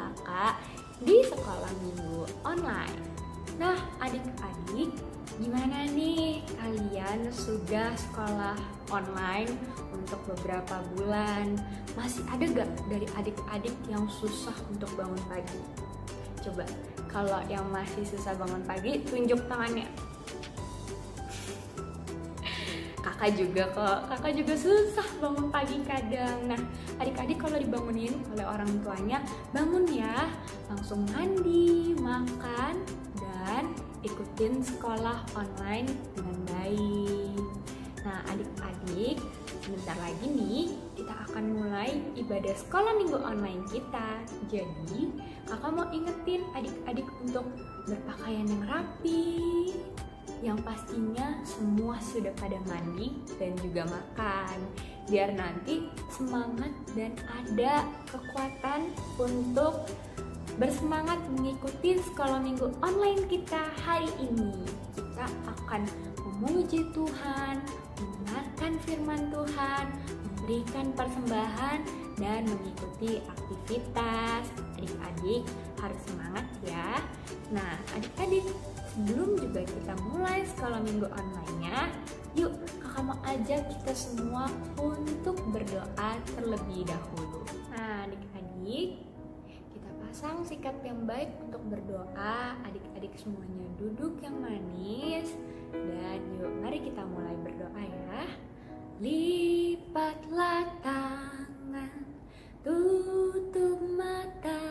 kakak di sekolah minggu online. Nah, adik-adik, gimana nih kalian sudah sekolah online untuk beberapa bulan? Masih ada gak dari adik-adik yang susah untuk bangun pagi? Coba, kalau yang masih susah bangun pagi, tunjuk tangannya. Kakak juga kok, kakak juga susah bangun pagi kadang. Nah, adik-adik kalau dibangunin oleh orang tuanya, bangun ya, langsung mandi, makan, dan ikutin sekolah online dengan baik. Nah, adik-adik, sebentar lagi nih kita akan mulai ibadah sekolah minggu online kita. Jadi, kakak mau ingetin adik-adik untuk berpakaian yang rapi, yang pastinya semua sudah pada mandi dan juga makan, biar nanti semangat dan ada kekuatan untuk bersemangat mengikuti sekolah minggu online kita hari ini. Kita akan memuji Tuhan, mendengarkan firman Tuhan, memberikan persembahan, dan mengikuti aktivitas. Adik-adik harus semangat ya. Nah, adik-adik, sebelum juga kita mulai sekolah minggu online-nya, yuk kakak mau ajak kita semua untuk berdoa terlebih dahulu. Nah, adik-adik, kita pasang sikap yang baik untuk berdoa. Adik-adik semuanya duduk yang manis. Dan yuk, mari kita mulai berdoa ya. Lipatlah tangan, tutup mata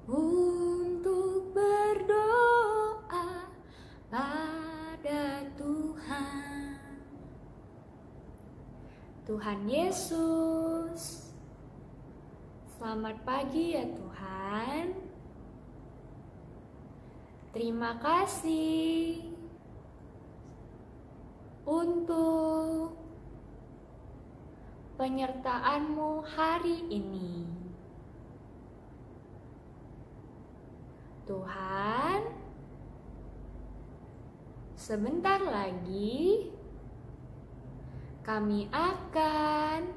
untuk berdoa pada Tuhan. Tuhan Yesus, selamat pagi ya Tuhan. Terima kasih untuk penyertaan-Mu hari ini. Tuhan, sebentar lagi kami akan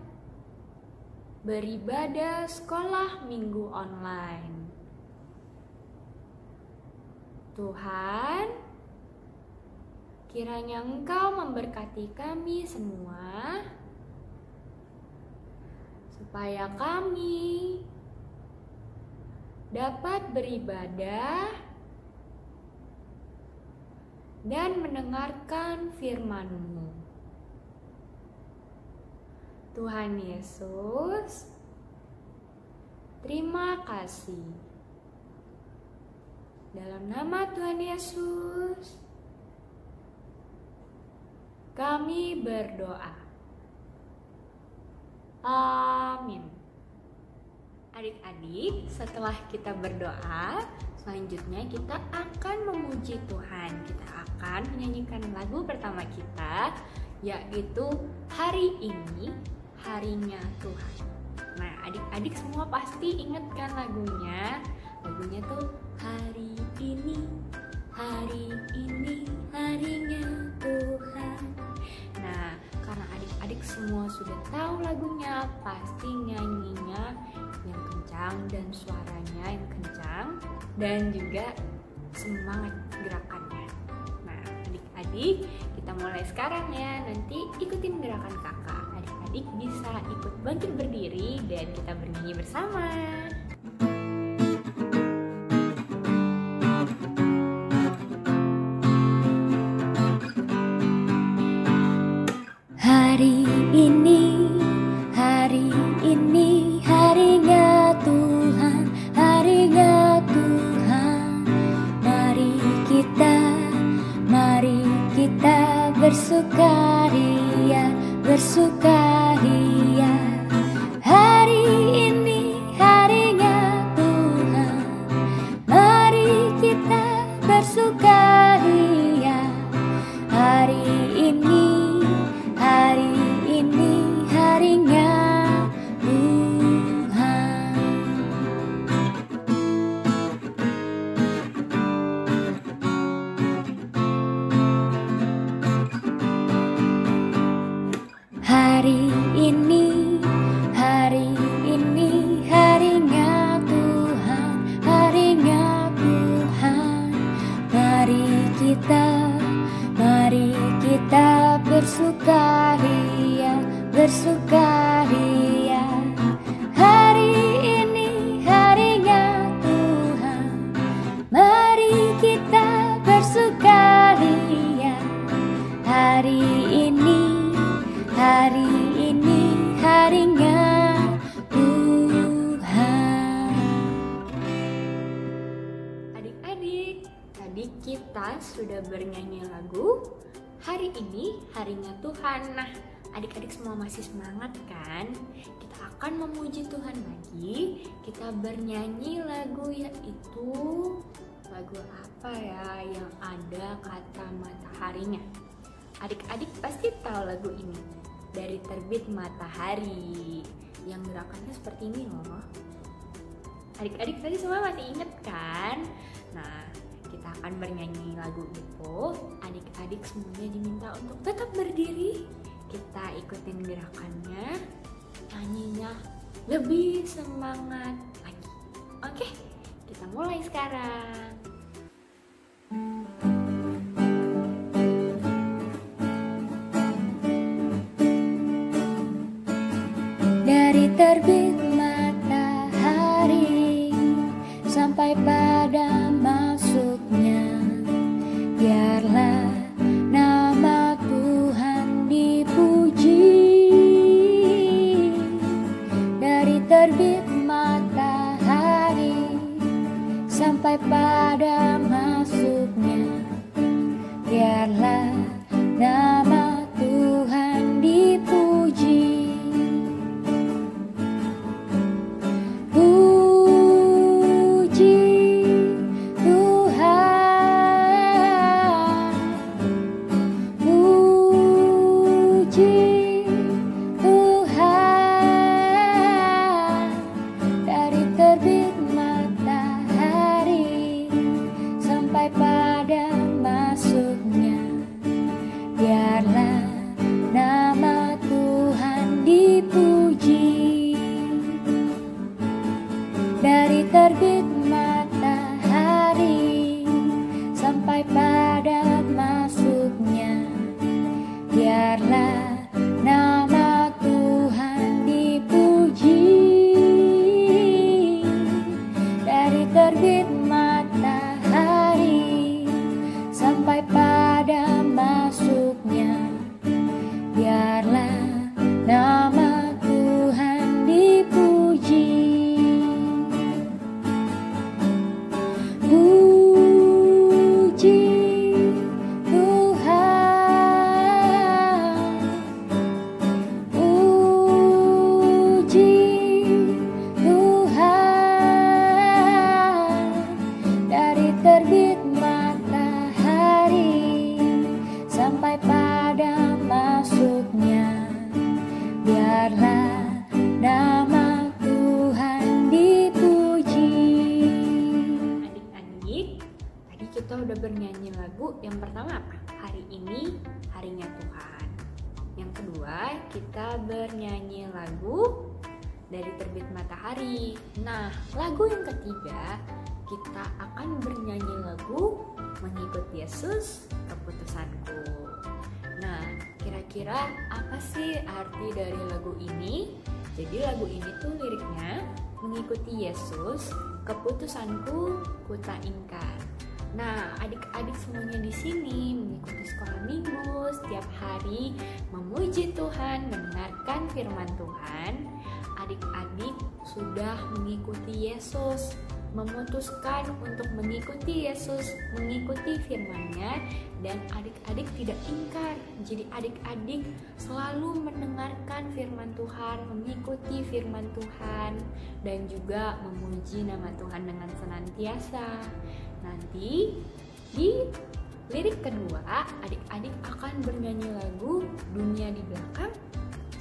beribadah sekolah minggu online. Tuhan, kiranya Engkau memberkati kami semua, supaya kami dapat beribadah dan mendengarkan firman-Mu. Tuhan Yesus, terima kasih. Dalam nama Tuhan Yesus, kami berdoa. Amin. Adik-adik, setelah kita berdoa, selanjutnya kita akan memuji Tuhan. Kita akan menyanyikan lagu pertama kita, yaitu Hari Ini, Harinya Tuhan. Nah, adik-adik semua pasti ingat kan lagunya? Lagunya tuh hari ini, harinya Tuhan. Nah, karena adik-adik semua sudah tahu lagunya, pasti nyanyinya yang kencang dan suaranya yang kencang dan juga semangat gerakannya. Nah, adik-adik, kita mulai sekarang ya. Nanti ikutin gerakan kakak. Adik-adik bisa ikut bangkit berdiri dan kita bernyanyi bersama. Hari ini harinya Tuhan, harinya Tuhan. Mari kita bersukaria, bersukaria. Hari ini harinya sudah bernyanyi lagu Hari Ini Harinya Tuhan. Nah, adik-adik semua masih semangat kan? Kita akan memuji Tuhan lagi. Kita bernyanyi lagu, yaitu lagu apa ya yang ada kata mataharinya? Adik-adik pasti tahu lagu ini. Dari Terbit Matahari. Yang gerakannya seperti ini loh. Adik-adik tadi semua masih inget kan? Nah, kita akan bernyanyi lagu itu. Adik-adik semuanya diminta untuk tetap berdiri. Kita ikutin gerakannya, nyanyinya lebih semangat lagi. Oke, kita mulai sekarang. Dari terbit matahari sampai pada masuknya, biarlah nama Tuhan dipuji. Dari terbit matahari sampai pada masuknya, biarlah nama Tuhan dipuji. Dari terbit matahari sampai pada masuknya, biarlah nama Tuhan dipuji. Dari terbit matahari sampai pada masuknya, biarlah nama Tuhan dipuji. Biarlah nama Tuhan dipuji. Adik-adik, tadi kita udah bernyanyi lagu. Yang pertama apa? Hari Ini Harinya Tuhan. Yang kedua, kita bernyanyi lagu Dari Terbit Matahari. Nah, lagu yang ketiga, kita akan bernyanyi lagu Mengikut Yesus Keputusanku. Nah, kira-kira apa sih arti dari lagu ini? Jadi lagu ini tuh liriknya, mengikuti Yesus, keputusanku ku tak ingkar. Nah, adik-adik semuanya di sini mengikuti sekolah minggu setiap hari, memuji Tuhan, mendengarkan firman Tuhan. Adik-adik sudah mengikuti Yesus, memutuskan untuk mengikuti Yesus, mengikuti firman-Nya, dan adik-adik tidak ingkar. Jadi adik-adik selalu mendengarkan firman Tuhan, mengikuti firman Tuhan, dan juga memuji nama Tuhan dengan senantiasa. Nanti di lirik kedua, adik-adik akan bernyanyi lagu Dunia di belakang,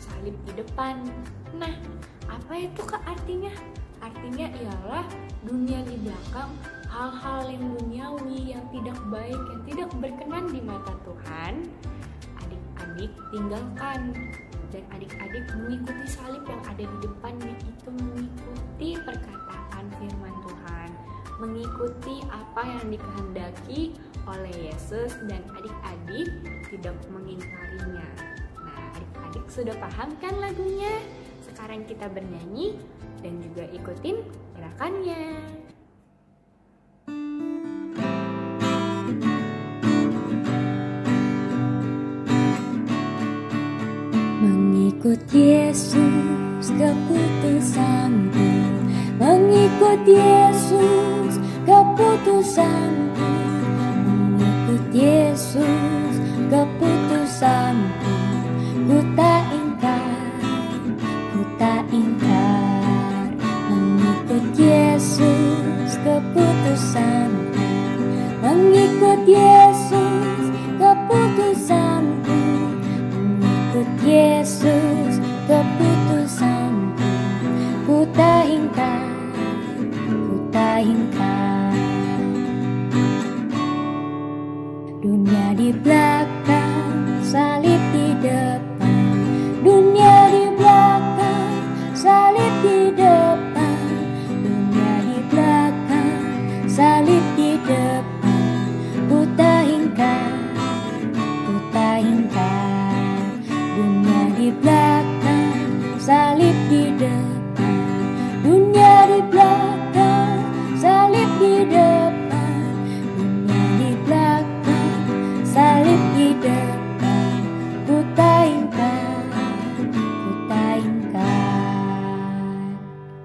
Salib di depan. Nah, apa itu Kak artinya? Artinya ialah dunia di belakang, hal-hal yang duniawi, yang tidak baik, yang tidak berkenan di mata Tuhan, adik-adik tinggalkan. Dan adik-adik mengikuti salib yang ada di depannya, itu mengikuti perkataan firman Tuhan, mengikuti apa yang dikehendaki oleh Yesus, dan adik-adik tidak mengingkarinya. Nah, adik-adik sudah paham kan lagunya? Sekarang kita bernyanyi dan juga ikutin gerakannya. Mengikut Yesus keputusanku, mengikut Yesus keputusanku, mengikut Yesus keputusanku, ku tak ingkar mengikut Yesus keputusanku, mengikut Yesus keputusanku, mengikut Yesus keputusanku, ku tak ingkar. Dunia di belakang, salib di depan. Dunia di belakang, salib di depan. Dunia di belakang, salib di depan. Ku tak ingkar. Dunia di belakang, salib di depan. Dunia di belakang, salib di depan. Dunia di belakang, salib di depan. Ku tak ingkar.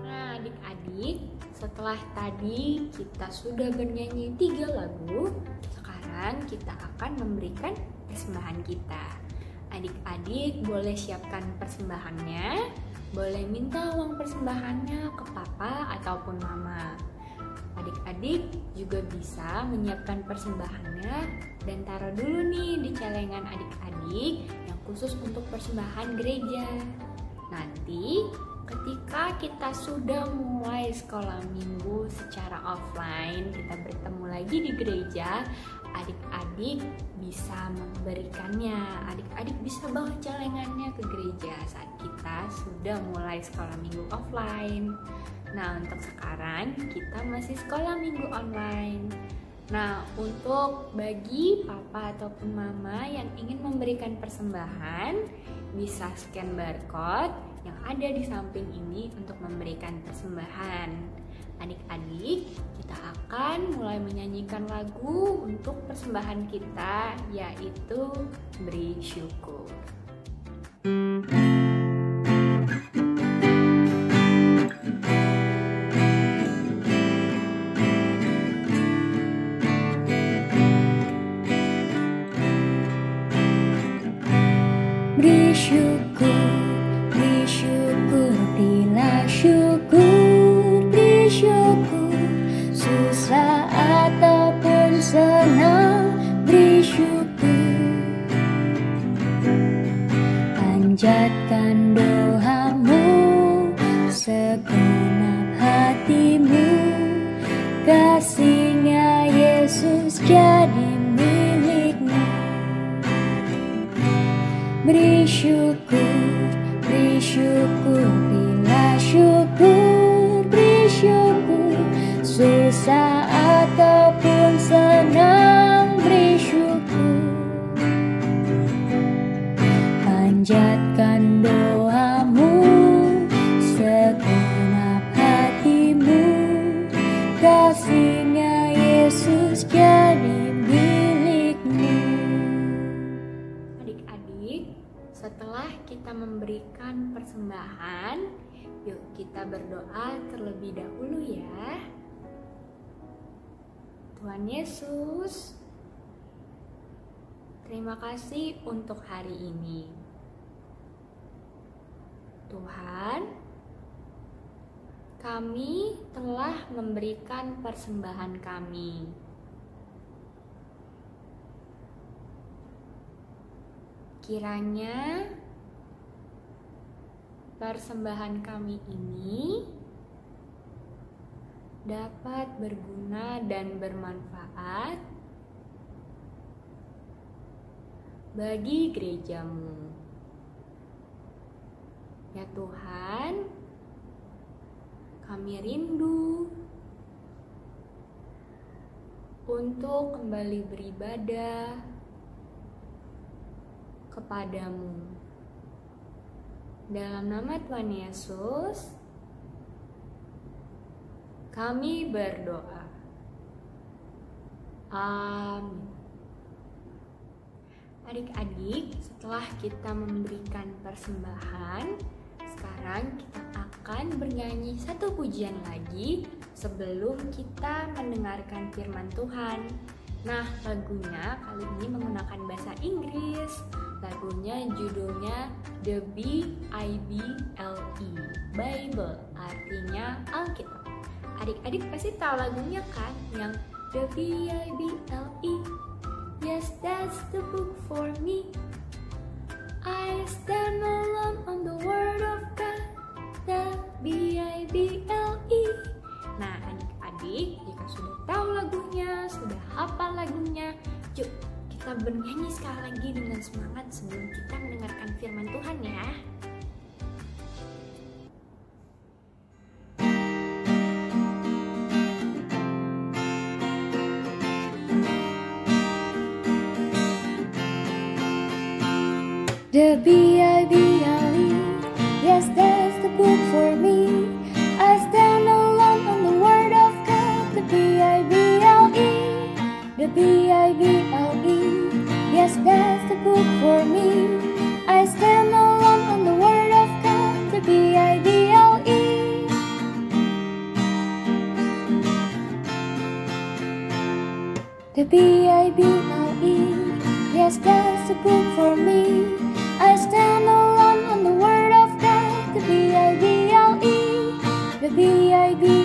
Nah, adik-adik, setelah tadi kita sudah bernyanyi 3 lagu, sekarang kita akan memberikan persembahan kita. Adik-adik boleh siapkan persembahannya, boleh minta uang persembahannya ke papa ataupun mama. Adik-adik juga bisa menyiapkan persembahannya dan taruh dulu nih di celengan adik-adik yang khusus untuk persembahan gereja. Nanti ketika kita sudah mulai sekolah minggu secara offline, kita bertemu lagi di gereja, adik-adik bisa memberikannya. Adik-adik bisa bawa celengannya ke gereja saat kita sudah mulai sekolah minggu offline. Nah, untuk sekarang kita masih sekolah minggu online. Nah, untuk bagi papa ataupun mama yang ingin memberikan persembahan, bisa scan barcode yang ada di samping ini untuk memberikan persembahan. Adik-adik, kita akan mulai menyanyikan lagu untuk persembahan kita, yaitu Beri Syukur. Beri syukur, berilah syukur, beri syukur, susah ataupun senang, beri syukur. Panjatkan doamu, segenap hatimu, kasih-Nya Yesus jadi milikmu. Beri syukur, berilah syukur, beri syukur, susah ataupun senang, beri syukur. Panjatkan doamu, segenap hatimu, kasih-Nya Yesus jadi milikmu. Setelah kita memberikan persembahan, yuk kita berdoa terlebih dahulu ya. Tuhan Yesus, terima kasih untuk hari ini. Tuhan, kami telah memberikan persembahan kami. Kiranya persembahan kami ini dapat berguna dan bermanfaat bagi gereja-Mu. Ya Tuhan, kami rindu untuk kembali beribadah kepadamu. Dalam nama Tuhan Yesus, kami berdoa. Amin. Adik-adik, setelah kita memberikan persembahan, sekarang kita akan bernyanyi satu pujian lagi sebelum kita mendengarkan firman Tuhan. Nah, lagunya kali ini menggunakan bahasa Inggris. Lagunya judulnya The Bible, Bible, artinya Alkitab. Adik-adik pasti tahu lagunya kan, yang The Bible. Yes, that's the book for me. I stand alone on the word of God. The Bible. Nah, adik-adik, jika sudah tahu lagunya, sudah hafal lagunya, yuk kita bernyanyi sekali lagi dengan semangat sebelum kita mendengarkan firman Tuhan ya. The Bible, yes, that's the book for me. I stand alone on the word of God. The Bible, the Bible, yes, that's the book for me. I stand alone on the word of God. The Bible. The Bible, yes, that's the book for me. I stand alone on the word of God. The Bible, the Bible,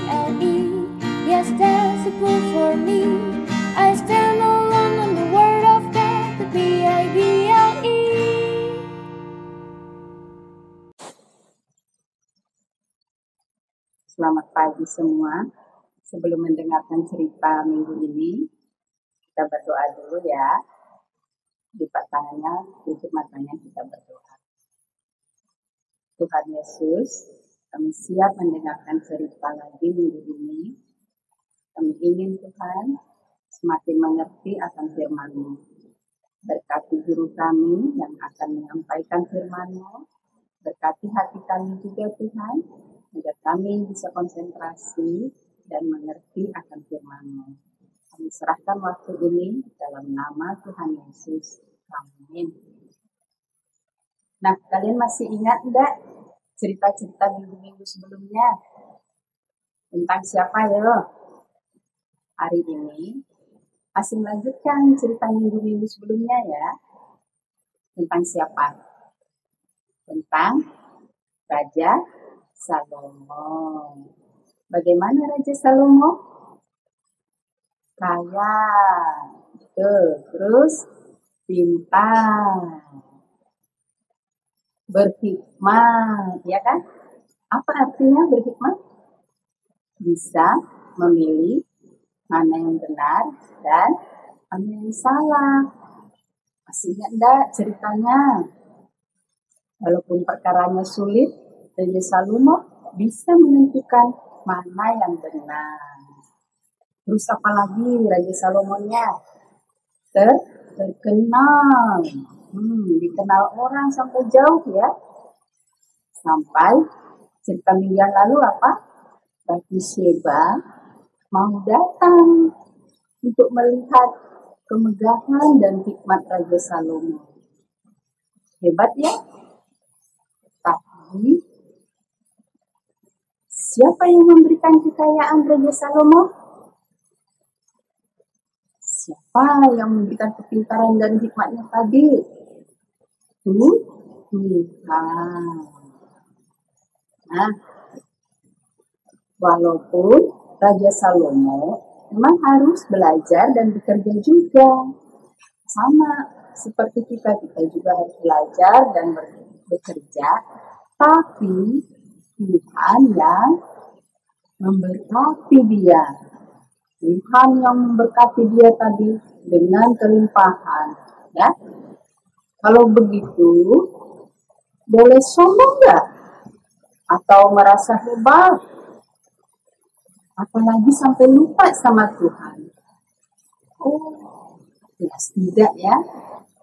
yes, that's the book for me. I stand alone on the word of God. The Bible. Selamat pagi semua. Sebelum mendengarkan cerita minggu ini, kita berdoa dulu ya. Lipat tangannya, tutup matanya, kita berdoa. Tuhan Yesus, kami siap mendengarkan cerita lagi minggu ini. Kami ingin Tuhan semakin mengerti akan firman-Mu. Berkati guru kami yang akan menyampaikan firman-Mu. Berkati hati kami juga Tuhan, agar kami bisa konsentrasi dan mengerti akan firman-Mu. Kami serahkan waktu ini dalam nama Tuhan Yesus. Amin. Nah, kalian masih ingat enggak cerita-cerita minggu-minggu sebelumnya? Tentang siapa ya? Hari ini masih melanjutkan cerita minggu-minggu sebelumnya ya. Tentang siapa? Tentang Raja Salomo. Bagaimana Raja Salomo? Kaya, terus pintar, berhikmat, ya kan? Apa artinya berhikmat? Bisa memilih mana yang benar dan mana yang salah. Masih ingat enggak ceritanya? Walaupun perkaranya sulit, Raja Salomo bisa menentukan mana yang benar. Terus apalagi Raja Salomonnya terkenal, dikenal orang sampai jauh ya. Sampai cerita minggu yang lalu apa? Bathsheba mau datang untuk melihat kemegahan dan hikmat Raja Salomo. Hebat ya. Tapi siapa yang memberikan kekayaan Raja Salomo? Siapa yang memberikan kepintaran dan hikmatnya tadi? Tuhan. Nah, walaupun Raja Salomo memang harus belajar dan bekerja juga. Sama seperti kita juga harus belajar dan bekerja. Tapi Tuhan yang memberkati dia. Tuhan yang memberkati dia tadi dengan kelimpahan, ya. Kalau begitu, boleh sombong nggak? Atau merasa hebat? Apalagi sampai lupa sama Tuhan? Oh, jelas tidak ya.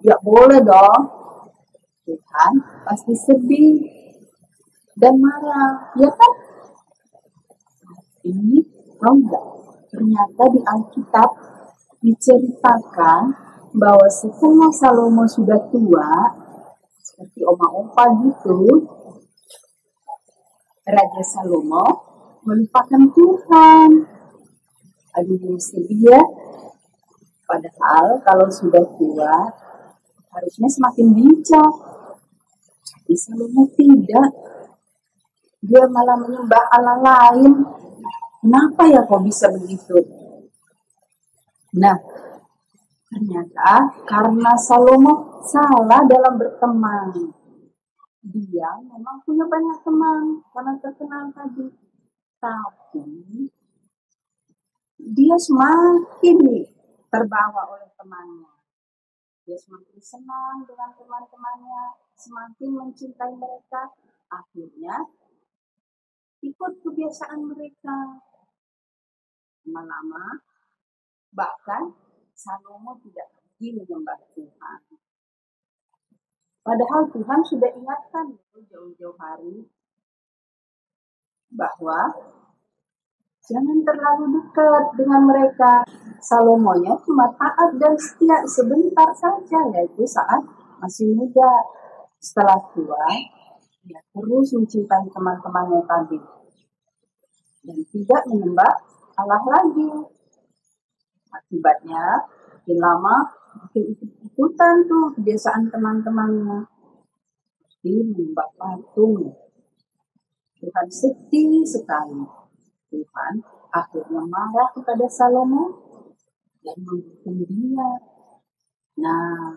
Ya boleh dong. Tuhan pasti sedih dan marah, ya kan? Tapi, enggak. Ternyata di Alkitab diceritakan bahwa setelah Salomo sudah tua, seperti oma-opa gitu, Raja Salomo melupakan Tuhan. Aduh, sedih ya. Padahal kalau sudah tua, harusnya semakin bijak. Tapi Salomo tidak. Dia malah menyembah Allah lain. Kenapa ya kok bisa begitu? Nah, ternyata karena Salomo salah dalam berteman. Dia memang punya banyak teman karena terkenal tadi. Tapi dia semakin terbawa oleh temannya. Dia semakin senang dengan teman-temannya, semakin mencintai mereka. Akhirnya ikut kebiasaan mereka. Lama-lama bahkan Salomo tidak lagi menyembah Tuhan. Padahal Tuhan sudah ingatkan jauh-jauh hari bahwa jangan terlalu dekat dengan mereka. Salomonya cuma taat dan setia sebentar saja, yaitu saat masih muda. Setelah tua, dia terus mencintai teman-temannya tadi dan tidak menyembah Allah lagi. Akibatnya, makin lama makin ikut-ikutan tuh kebiasaan teman-temannya. Seperti menyembah patung. Tuhan sedih sekali. Tuhan akhirnya marah kepada Salomo dan menghukum dia. Nah,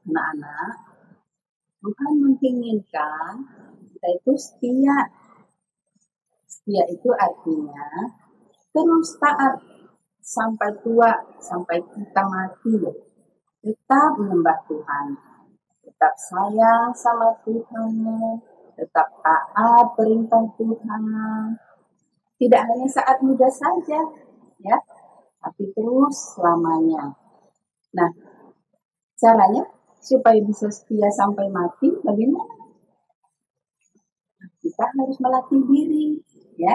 anak-anak, Tuhan menginginkan kita itu setia. Setia itu artinya terus taat sampai tua, sampai kita mati. Tetap menyembah Tuhan. Tetap sayang sama Tuhan. Tetap taat perintah Tuhan. Tidak hanya saat muda saja, ya, tapi terus selamanya. Nah, caranya supaya bisa setia sampai mati, bagaimana? Kita harus melatih diri, ya.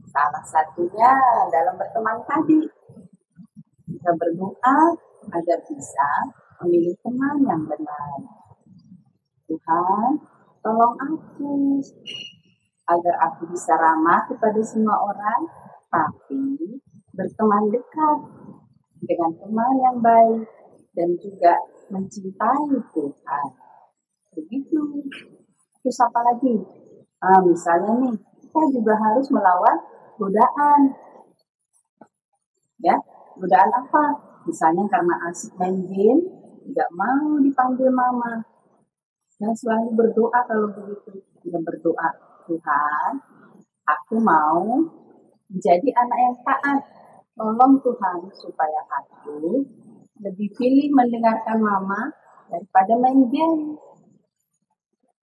Salah satunya dalam berteman tadi, kita berdoa agar bisa memilih teman yang benar. Tuhan, tolong aku agar aku bisa ramah kepada semua orang, tapi berteman dekat dengan teman yang baik dan juga mencintai Tuhan. Begitu. Terus apa lagi? Misalnya nih, kita juga harus melawan godaan. Ya, godaan apa? Misalnya karena asik main game, tidak mau dipanggil mama. Dan selalu berdoa kalau begitu. Kita berdoa, Tuhan, aku mau menjadi anak yang taat. Tolong Tuhan supaya aku lebih pilih mendengarkan mama daripada main game.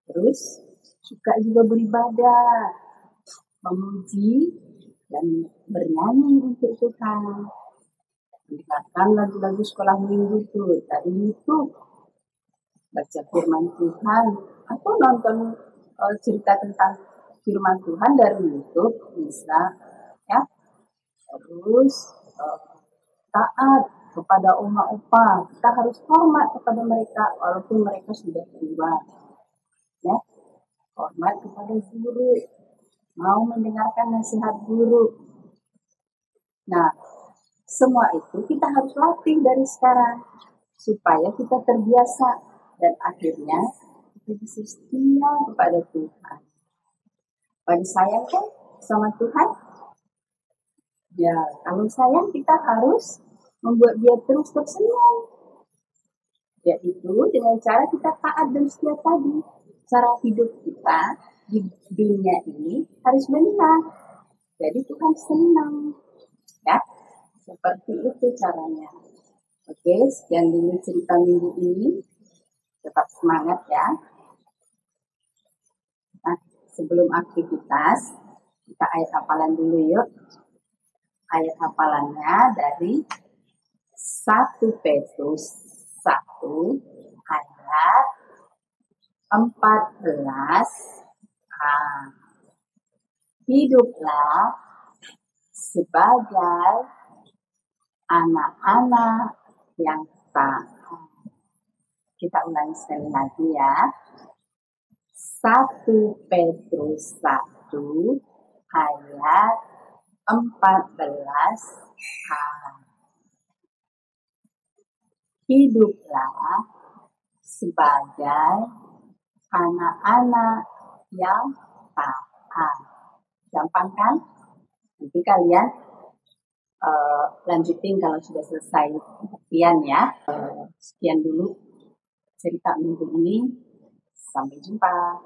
Terus suka juga beribadah, memuji dan bernyanyi untuk Tuhan. Mendengarkan lagu-lagu sekolah minggu itu dari YouTube, baca firman Tuhan, atau nonton cerita tentang firman Tuhan dari YouTube bisa, ya. Terus taat kepada oma opa, kita harus hormat kepada mereka walaupun mereka sudah tua, ya. Hormat kepada guru, mau mendengarkan nasihat guru. Nah, semua itu kita harus latih dari sekarang supaya kita terbiasa dan akhirnya kita bisa setia kepada Tuhan. Pada sayang kan sama Tuhan? Ya, kalau sayang kita harus membuat dia terus tersenyum. Yaitu dengan cara kita taat dan setia tadi. Cara hidup kita di dunia ini harus benar. Jadi Tuhan senang. Ya, seperti itu caranya. Oke, sekian dulu cerita minggu ini. Tetap semangat ya. Nah, sebelum aktivitas, kita ayat hafalan dulu yuk. Ayat hafalannya dari 1 Petrus 1 ayat 14. Hiduplah sebagai anak-anak yang taat. Kita ulangi sekali lagi ya. 1 Petrus 1 ayat 14. Hiduplah sebagai anak-anak yang taat. Gampang kan? Nanti kalian lanjutin kalau sudah selesai pengertian ya. Sekian dulu cerita minggu ini. Sampai jumpa.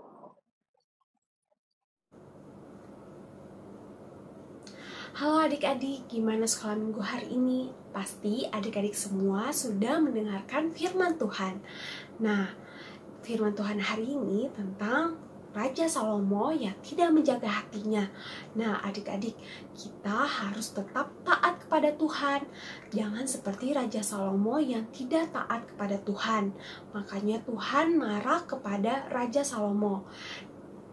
Halo adik-adik, gimana sekolah minggu hari ini? Pasti adik-adik semua sudah mendengarkan firman Tuhan. Nah, firman Tuhan hari ini tentang Raja Salomo yang tidak menjaga hatinya. Nah, adik-adik, kita harus tetap taat kepada Tuhan. Jangan seperti Raja Salomo yang tidak taat kepada Tuhan. Makanya Tuhan marah kepada Raja Salomo.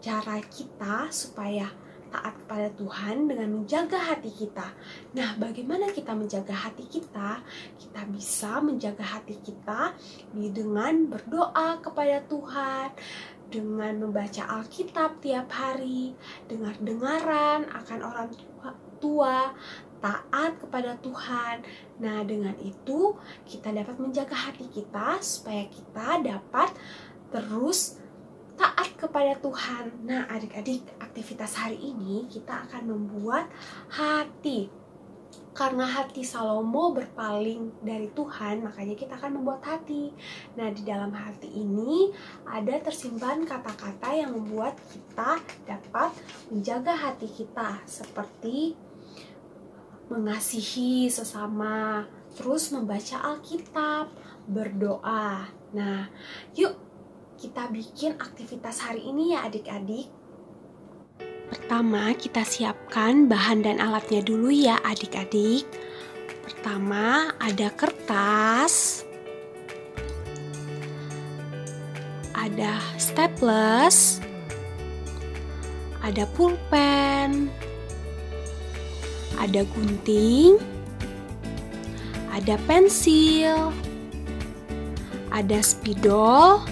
Cara kita supaya taat kepada Tuhan dengan menjaga hati kita. Nah, bagaimana kita menjaga hati kita? Kita bisa menjaga hati kita dengan berdoa kepada Tuhan, dengan membaca Alkitab tiap hari, dengar-dengaran akan orang tua, taat kepada Tuhan. Nah, dengan itu kita dapat menjaga hati kita supaya kita dapat terus taat kepada Tuhan. Nah, adik-adik, aktivitas hari ini kita akan membuat hati. Karena hati Salomo berpaling dari Tuhan, makanya kita akan membuat hati. Nah, di dalam hati ini ada tersimpan kata-kata yang membuat kita dapat menjaga hati kita, seperti mengasihi sesama, terus membaca Alkitab, berdoa. Nah, yuk kita bikin aktivitas hari ini ya adik-adik. Pertama, kita siapkan bahan dan alatnya dulu ya adik-adik. Pertama, ada kertas, ada staples, ada pulpen, ada gunting, ada pensil, ada spidol,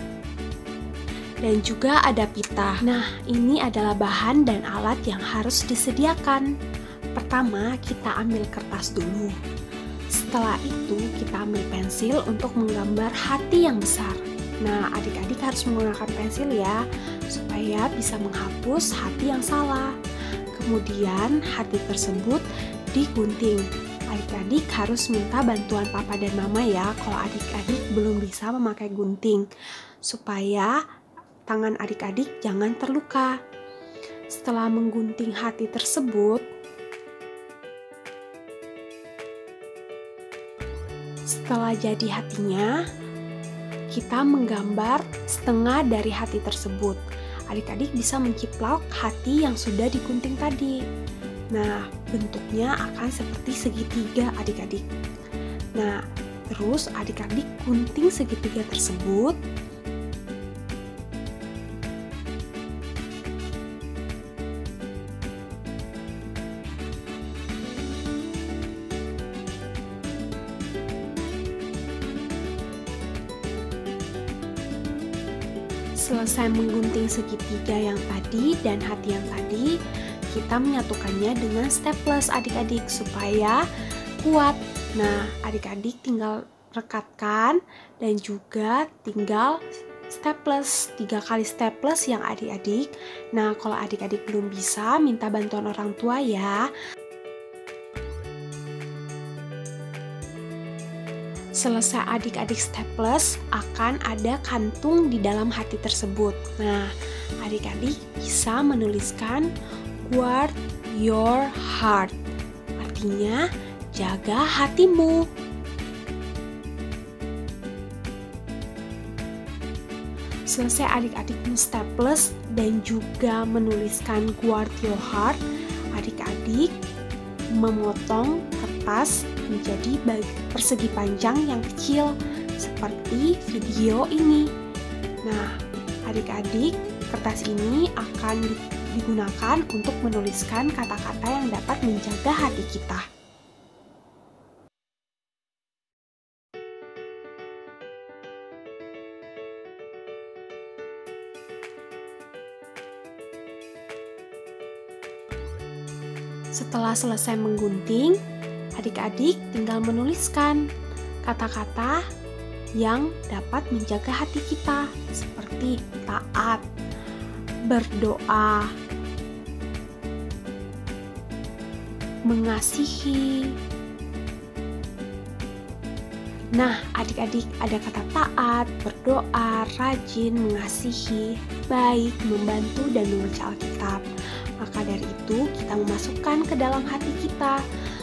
dan juga ada pita. Nah, ini adalah bahan dan alat yang harus disediakan. Pertama, kita ambil kertas dulu. Setelah itu, kita ambil pensil untuk menggambar hati yang besar. Nah, adik-adik harus menggunakan pensil ya, supaya bisa menghapus hati yang salah. Kemudian, hati tersebut digunting. Adik-adik harus minta bantuan papa dan mama ya, kalau adik-adik belum bisa memakai gunting, supaya tangan adik-adik jangan terluka. Setelah menggunting hati tersebut, setelah jadi hatinya, kita menggambar setengah dari hati tersebut. Adik-adik bisa menciplak hati yang sudah digunting tadi. Nah, bentuknya akan seperti segitiga adik-adik. Nah, terus adik-adik gunting segitiga tersebut. Selesai menggunting segitiga yang tadi dan hati yang tadi, kita menyatukannya dengan staples adik-adik supaya kuat. Nah, adik-adik tinggal rekatkan dan juga tinggal staples, 3 kali staples yang adik-adik. Nah, kalau adik-adik belum bisa, minta bantuan orang tua ya. Selesai adik-adik staples, akan ada kantung di dalam hati tersebut. Nah, adik-adik bisa menuliskan guard your heart. Artinya, jaga hatimu. Selesai adik-adik men-staples dan juga menuliskan guard your heart, adik-adik memotong kertas menjadi persegi panjang yang kecil seperti video ini. Nah, adik-adik, kertas ini akan digunakan untuk menuliskan kata-kata yang dapat menjaga hati kita. Setelah selesai menggunting, adik-adik tinggal menuliskan kata-kata yang dapat menjaga hati kita, seperti taat, berdoa, mengasihi. Nah, adik-adik, ada kata taat, berdoa, rajin, mengasihi, baik, membantu, dan membaca Alkitab. Maka dari itu, kita memasukkan ke dalam hati kita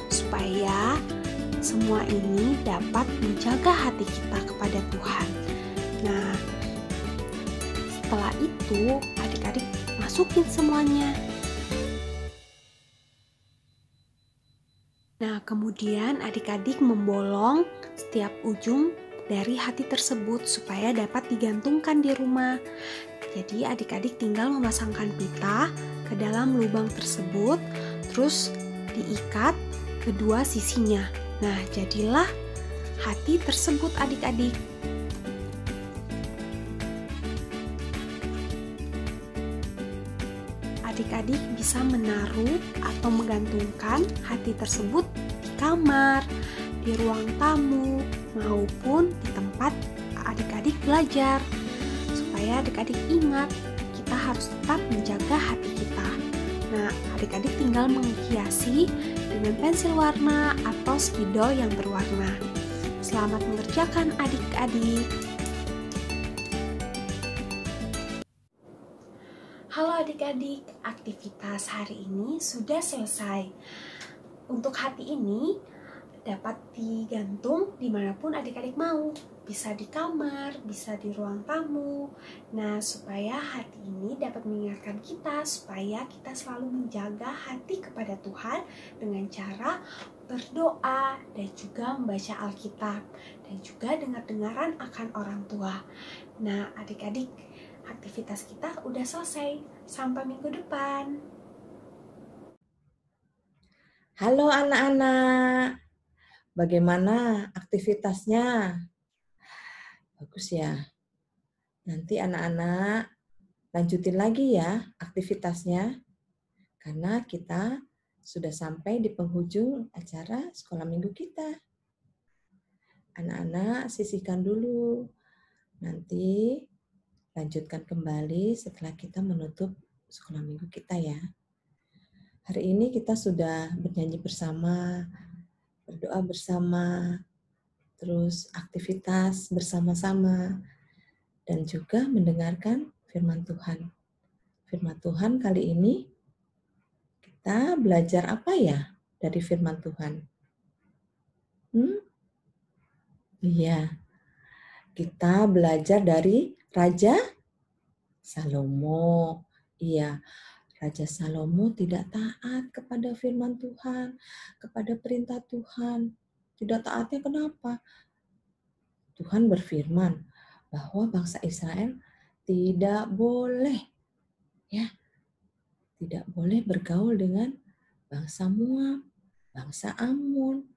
supaya semua ini dapat menjaga hati kita kepada Tuhan. Nah, setelah itu, adik-adik masukin semuanya. Nah, kemudian adik-adik membolong setiap ujung dari hati tersebut supaya dapat digantungkan di rumah. Jadi adik-adik tinggal memasangkan pita ke dalam lubang tersebut, terus diikat kedua sisinya. Nah, jadilah hati tersebut adik-adik. Adik-adik bisa menaruh atau menggantungkan hati tersebut di kamar, di ruang tamu, maupun di tempat adik-adik belajar. Supaya adik-adik ingat, kita harus tetap menjaga hati kita. Nah, adik-adik tinggal menghiasi dengan pensil warna atau spidol yang berwarna. Selamat mengerjakan adik-adik. Halo adik-adik, aktivitas hari ini sudah selesai. Untuk hati ini dapat digantung dimanapun adik-adik mau. Bisa di kamar, bisa di ruang tamu. Nah, supaya hati ini dapat mengingatkan kita supaya kita selalu menjaga hati kepada Tuhan dengan cara berdoa dan juga membaca Alkitab dan juga dengar-dengaran akan orang tua. Nah, adik-adik, aktivitas kita udah selesai. Sampai minggu depan. Halo anak-anak, bagaimana aktivitasnya? Bagus ya. Nanti anak-anak lanjutin lagi ya aktivitasnya, karena kita sudah sampai di penghujung acara sekolah minggu kita. Anak-anak sisihkan dulu, nanti lanjutkan kembali setelah kita menutup sekolah minggu kita ya. Hari ini kita sudah bernyanyi bersama, berdoa bersama, terus aktivitas bersama-sama, dan juga mendengarkan firman Tuhan. Firman Tuhan kali ini kita belajar apa ya dari firman Tuhan? Iya, kita belajar dari Raja Salomo. Iya, Raja Salomo tidak taat kepada firman Tuhan, kepada perintah Tuhan. Tidak taatnya kenapa? Tuhan berfirman bahwa bangsa Israel tidak boleh bergaul dengan bangsa Moab, bangsa Amun,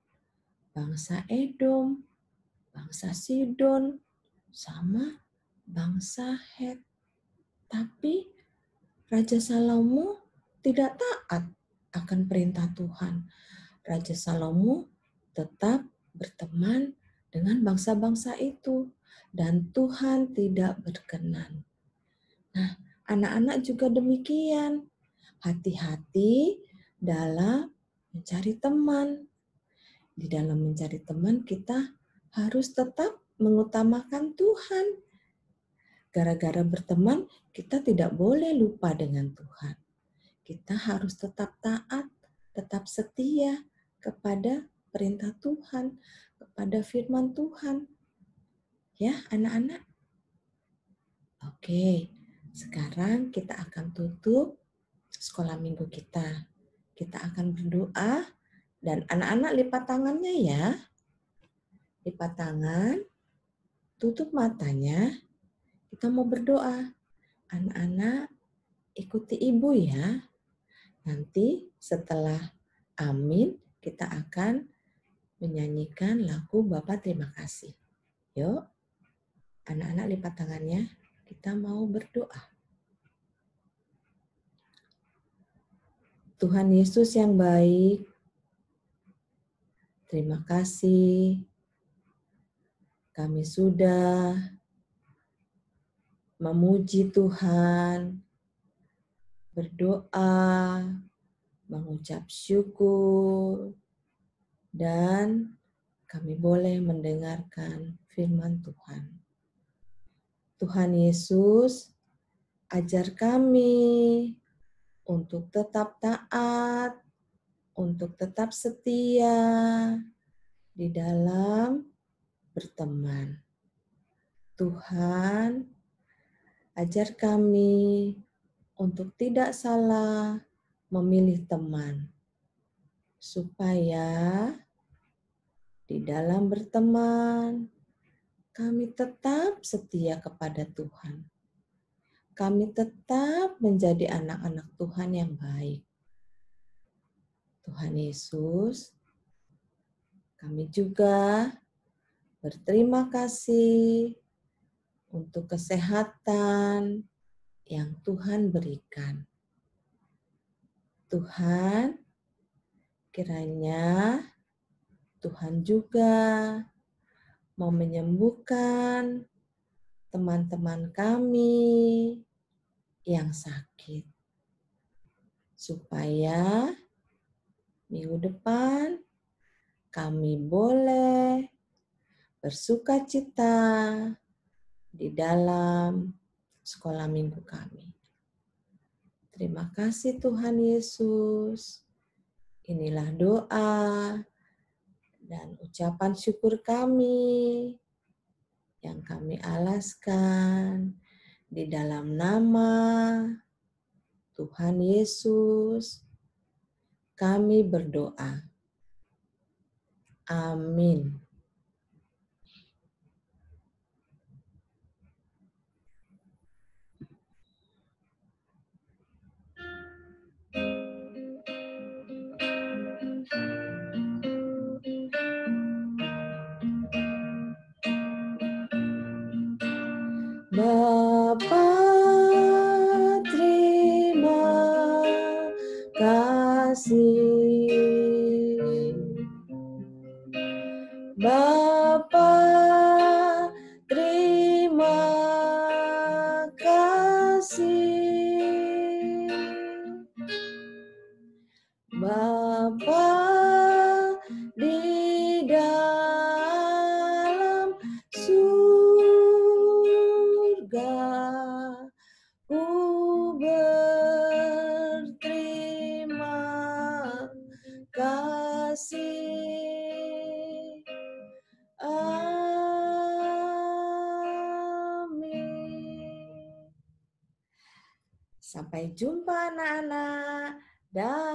bangsa Edom, bangsa Sidon, sama bangsa Het. Tapi Raja Salomo tidak taat akan perintah Tuhan. Raja Salomo tetap berteman dengan bangsa-bangsa itu, dan Tuhan tidak berkenan. Nah, anak-anak juga demikian. Hati-hati dalam mencari teman. Di dalam mencari teman kita harus tetap mengutamakan Tuhan. Gara-gara berteman, kita tidak boleh lupa dengan Tuhan. Kita harus tetap taat, tetap setia kepada perintah Tuhan, kepada firman Tuhan. Ya, anak-anak? Oke, sekarang kita akan tutup sekolah minggu kita. Kita akan berdoa, dan anak-anak lipat tangannya ya. Lipat tangan, tutup matanya. Kita mau berdoa. Anak-anak ikuti ibu ya. Nanti setelah amin, kita akan menyanyikan lagu Bapa Terima Kasih. Yuk, anak-anak lipat tangannya. Kita mau berdoa. Tuhan Yesus yang baik, terima kasih kami sudah memuji Tuhan, berdoa, mengucap syukur, dan kami boleh mendengarkan firman Tuhan. Tuhan Yesus, ajar kami untuk tetap taat, untuk tetap setia di dalam berteman. Tuhan, ajar kami untuk tidak salah memilih teman, supaya di dalam berteman kami tetap setia kepada Tuhan. Kami tetap menjadi anak-anak Tuhan yang baik. Tuhan Yesus, kami juga berterima kasih untuk kesehatan yang Tuhan berikan. Tuhan, kiranya Tuhan juga mau menyembuhkan teman-teman kami yang sakit, supaya minggu depan kami boleh bersukacita di dalam sekolah minggu kami. Terima kasih Tuhan Yesus. Inilah doa dan ucapan syukur kami yang kami alaskan di dalam nama Tuhan Yesus. Kami berdoa. Amin. Bapa, terima kasih. Bapa, terima kasih. Bapa di dalam surga, ku berterima kasih. Amin. Sampai jumpa anak-anak. Dah.